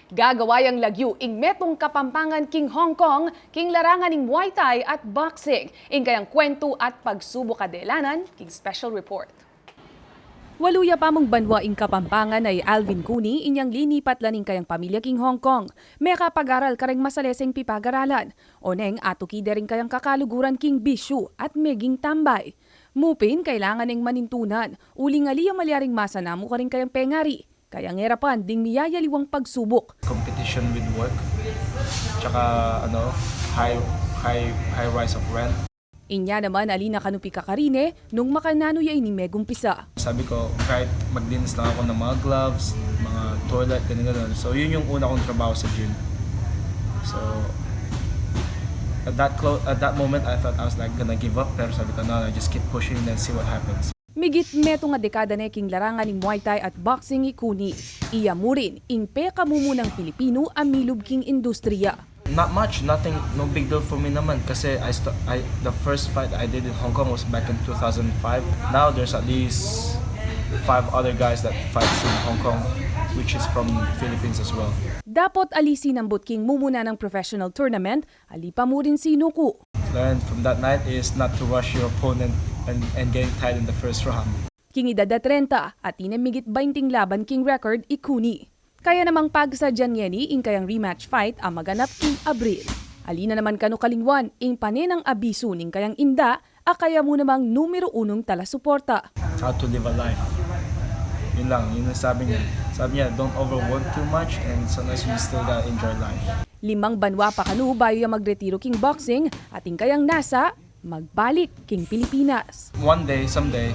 Gagawayang lagyu ing metong Kapampangan king Hong Kong, king larangan ing Muay Thai at boxing, ing kayang kwento at pagsubok kadelanan, king special report. Waluya pa mong banwa ing Kapampangan ay Alvin Cooney inyang linipat laning kayang pamilya king Hong Kong. May kapag-aral kareng masaleseng pipag-aralan. Oneng atukide ring kayang kakaluguran king bisyu at meging tambay. Mupin kailangan ing manintunan, uling aliya malyaring masanamo ka rin kayang pengari. Kaya ngerapan ding miyayaliwang pagsubok. Competition with work, tsaka high rise of rent. Inya naman alina kanupi kakarine nung makanano ya ini megumpisa. Sabi ko, kahit maglinis lang ako ng mga gloves, mga toilet, ganun. So yun yung una kong trabaho sa gym. So at that moment, I thought I was like gonna give up. Pero sabi ko, no, I just keep pushing and see what happens. Migit meto nga dekada na king larangan ng Muay Thai at boxing ikuni. Iya mo rin, ingpe kamumunang Pilipino ang milub king industriya. Not much, nothing, no big deal for me naman. Kasi the first fight I did in Hong Kong was back in 2005. Now there's at least 5 other guys that fights in Hong Kong, which is from Philippines as well. Dapat alisin ang king mumuna ng professional tournament, alipa mo rin sinuko. Learn from that night is not to rush your opponent and getting tired in the first round. King edad 30 at inemigit 20 laban king record ikuni. Kaya namang pagsadyan ngeni ing kayang rematch fight ang maganap king Abril. Alina naman kano kalingwan ing panenang abiso ning kayang inda akaya mo namang numero 1 tala suporta. How to live a life. Yun lang, yun ang sabi niya. Sabi niya, don't overwork too much and sometimes you still gotta enjoy life. 5 banwa pa kanu bayo yung magretiro king boxing at ing kayang nasa magbalik king Pilipinas. One day, someday,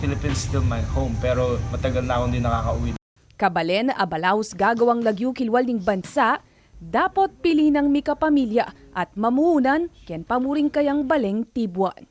Philippines still my home pero matagal na akong hindi nakakauwi. Kabalen, abalaos gagawang lagyu kilwal ning bansa, dapat pili ng mika pamilya at mamuunan ken pamuring kayang baleng tibuan.